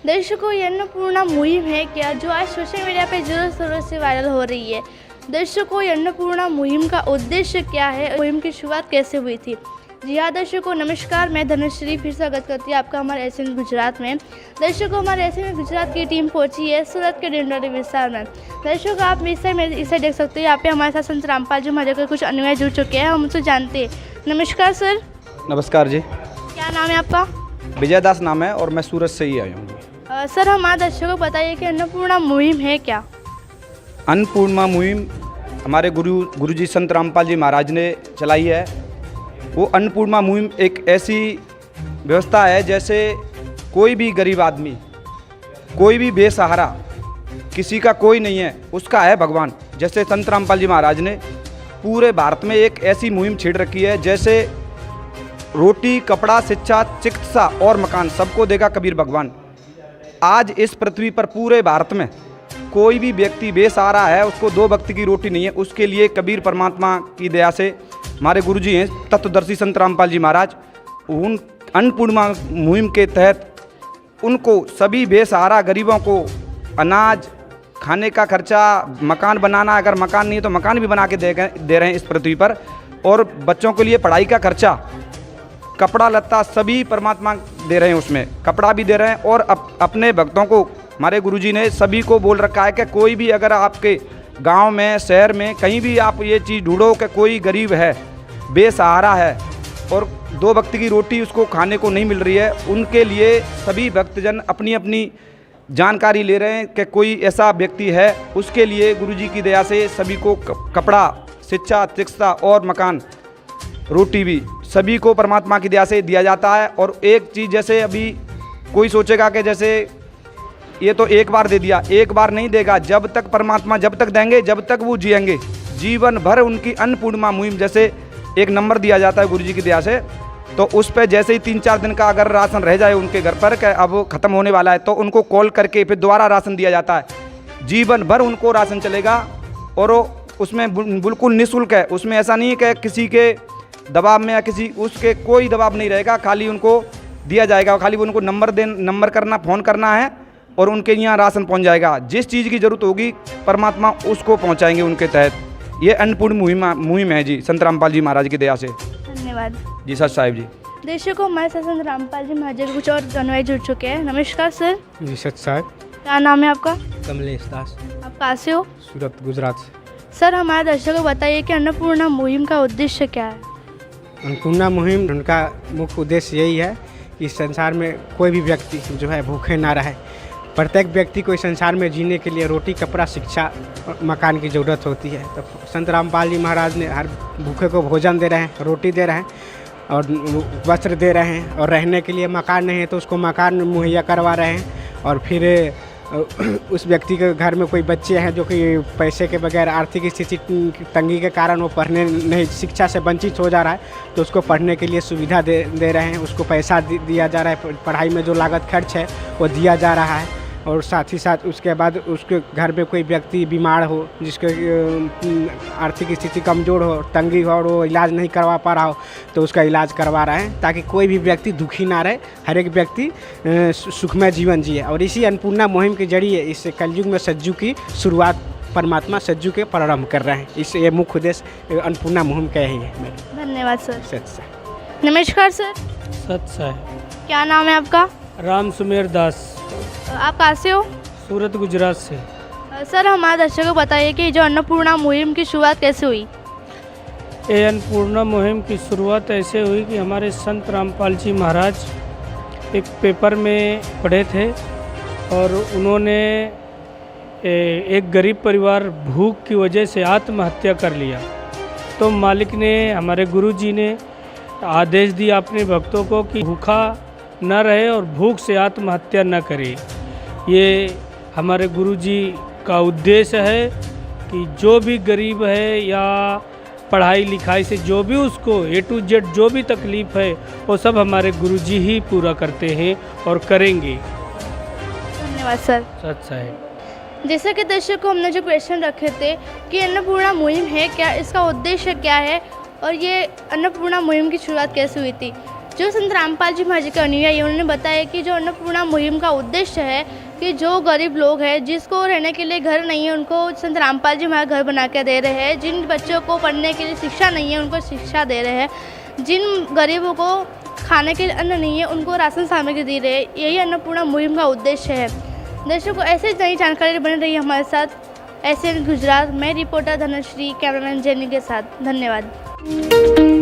दर्शकों, ये अन्नपूर्णा मुहिम है क्या जो आज सोशल मीडिया पे जोरों शोरों से वायरल हो रही है। दर्शकों, ये अन्नपूर्णा मुहिम का उद्देश्य क्या है, मुहिम की शुरुआत कैसे हुई थी। जी हाँ दर्शकों, नमस्कार, मैं धनश्री फिर स्वागत करती हूँ आपका हमारे एसएम गुजरात में। दर्शकों, हमारे एसएम गुजरात की टीम पहुंची है सूरत के डिंडोरी विस्तार में। दर्शकों, आप इसे देख सकते हो। यहाँ पे हमारे साथ संत रामपाल जी महाराज के कुछ अनुयायी जुड़ चुके हैं, हम उनसे जानते हैं। नमस्कार सर। नमस्कार जी। क्या नाम है आपका? विजय दास नाम है और मैं सूरत से ही आया हूँ। सर, हमारे दर्शकों को बताइए कि अन्नपूर्णा मुहिम है क्या। अन्नपूर्णा मुहिम हमारे गुरुजी संत रामपाल जी महाराज ने चलाई है। वो अन्नपूर्णा मुहिम एक ऐसी व्यवस्था है जैसे कोई भी गरीब आदमी, कोई भी बेसहारा, किसी का कोई नहीं है, उसका है भगवान। जैसे संत रामपाल जी महाराज ने पूरे भारत में एक ऐसी मुहिम छेड़ रखी है जैसे रोटी, कपड़ा, शिक्षा, चिकित्सा और मकान सबको देगा कबीर भगवान। आज इस पृथ्वी पर पूरे भारत में कोई भी व्यक्ति बेसहारा है, उसको दो वक्त की रोटी नहीं है, उसके लिए कबीर परमात्मा की दया से हमारे गुरुजी हैं तत्वदर्शी संत रामपाल जी महाराज, उन अन्नपूर्णा मुहिम के तहत उनको सभी बेसहारा गरीबों को अनाज, खाने का खर्चा, मकान बनाना, अगर मकान नहीं है तो मकान भी बना के दे रहे हैं इस पृथ्वी पर, और बच्चों के लिए पढ़ाई का खर्चा, कपड़ा लत्ता सभी परमात्मा दे रहे हैं। उसमें कपड़ा भी दे रहे हैं। और अपने भक्तों को हमारे गुरुजी ने सभी को बोल रखा है कि कोई भी अगर आपके गांव में, शहर में, कहीं भी आप ये चीज़ ढूंढो कि कोई गरीब है, बेसहारा है और दो वक्त की रोटी उसको खाने को नहीं मिल रही है, उनके लिए सभी भक्तजन अपनी अपनी जानकारी ले रहे हैं कि कोई ऐसा व्यक्ति है, उसके लिए गुरुजी की दया से सभी को कपड़ा, शिक्षा, चिकित्सा और मकान, रोटी भी सभी को परमात्मा की दया से दिया जाता है। और एक चीज़, जैसे अभी कोई सोचेगा कि जैसे ये तो एक बार दे दिया, एक बार नहीं देगा। जब तक परमात्मा जब तक देंगे, जब तक वो जिएंगे, जीवन भर उनकी अन्नपूर्णा मुहिम, जैसे एक नंबर दिया जाता है गुरुजी की दया से, तो उस पर जैसे ही 3-4 दिन का अगर राशन रह जाए उनके घर पर कि अब ख़त्म होने वाला है, तो उनको कॉल करके फिर दोबारा राशन दिया जाता है। जीवन भर उनको राशन चलेगा और उसमें बिल्कुल निःशुल्क है। उसमें ऐसा नहीं है कि किसी के दबाव में या किसी उसके कोई दबाव नहीं रहेगा, खाली उनको दिया जाएगा। खाली उनको नंबर करना, फ़ोन करना है और उनके यहाँ राशन पहुँच जाएगा। जिस चीज़ की ज़रूरत होगी परमात्मा उसको पहुँचाएंगे उनके तहत। ये अन्नपूर्णा मुहिम है जी, संत रामपाल जी महाराज की दया से। धन्यवाद जी सर साहिब जी। दर्शकों, हमारे साथ संत रामपाल जी महाराज के कुछ और अनुयायी जुड़ चुके हैं। नमस्कार सर। जी सच साहब। क्या नाम है आपका? कमलेश दास। आप कहाँ से हो? सूरत गुजरात से। सर, हमारे दर्शकों को बताइए कि अन्नपूर्णा मुहिम का उद्देश्य क्या है। अन्नपूर्णा मुहिम, उनका मुख्य उद्देश्य यही है कि संसार में कोई भी व्यक्ति जो है भूखे ना रहे। प्रत्येक व्यक्ति को इस संसार में जीने के लिए रोटी, कपड़ा, शिक्षा, मकान की ज़रूरत होती है। तो संत रामपाल जी महाराज ने हर भूखे को भोजन दे रहे हैं, रोटी दे रहे हैं और वस्त्र दे रहे हैं, और रहने के लिए मकान नहीं है तो उसको मकान मुहैया करवा रहे हैं। और फिर उस व्यक्ति के घर में कोई बच्चे हैं जो कि पैसे के बगैर, आर्थिक स्थिति तंगी के कारण वो पढ़ने नहीं, शिक्षा से वंचित हो जा रहा है, तो उसको पढ़ने के लिए सुविधा दे रहे हैं। उसको पैसा दिया जा रहा है, पढ़ाई में जो लागत खर्च है वो दिया जा रहा है। और साथ ही साथ उसके बाद उसके घर में कोई व्यक्ति बीमार हो, जिसके आर्थिक स्थिति कमज़ोर हो, तंगी हो और वो इलाज नहीं करवा पा रहा हो, तो उसका इलाज करवा रहे हैं ताकि कोई भी व्यक्ति दुखी ना रहे, हर एक व्यक्ति सुखमय जीवन जिए। और इसी अन्नपूर्णा मुहिम के जरिए इस कलयुग में सज्जू की शुरुआत परमात्मा सज्जू के प्रारंभ कर रहे हैं। इस ये मुख्य उद्देश्य अन्नपूर्णा मुहिम का यही है। धन्यवाद सर। सच साहब। नमस्कार सर। सच साहब। क्या नाम है आपका? राम सुमेर दास। आप कहाँ से हो? सूरत गुजरात से। सर, हमारे दर्शकों को बताइए कि जो अन्नपूर्णा मुहिम की शुरुआत कैसे हुई। ये अन्नपूर्णा मुहिम की शुरुआत ऐसे हुई कि हमारे संत रामपाल जी महाराज एक पेपर में पढ़े थे और उन्होंने एक गरीब परिवार भूख की वजह से आत्महत्या कर लिया। तो मालिक ने, हमारे गुरुजी ने आदेश दिया अपने भक्तों को कि भूखा न रहे और भूख से आत्महत्या न करे। ये हमारे गुरुजी का उद्देश्य है कि जो भी गरीब है या पढ़ाई लिखाई से जो भी उसको A to Z जो भी तकलीफ़ है वो सब हमारे गुरुजी ही पूरा करते हैं और करेंगे। धन्यवाद सर। सच साहब। जैसे कि दर्शकों, हमने जो क्वेश्चन रखे थे कि अन्नपूर्णा मुहिम है क्या, इसका उद्देश्य क्या है और ये अन्नपूर्णा मुहिम की शुरुआत कैसे हुई थी। जो संत रामपाल जी महाराज के अनुयायी उन्होंने बताया कि जो अन्नपूर्णा मुहिम का उद्देश्य है कि जो गरीब लोग हैं जिसको रहने के लिए घर नहीं है उनको संत रामपाल जी महाराज घर बना के दे रहे हैं, जिन बच्चों को पढ़ने के लिए शिक्षा नहीं है उनको शिक्षा दे रहे हैं, जिन गरीबों को खाने के लिए अन्न नहीं है उनको राशन सामग्री दे रहे हैं। यही अन्नपूर्णा मुहिम का उद्देश्य है। दर्शकों, ऐसे नई जानकारी बन रही है हमारे साथ एसएन गुजरात में रिपोर्टर धनश्री, कैमरामैन जेनी के साथ। धन्यवाद।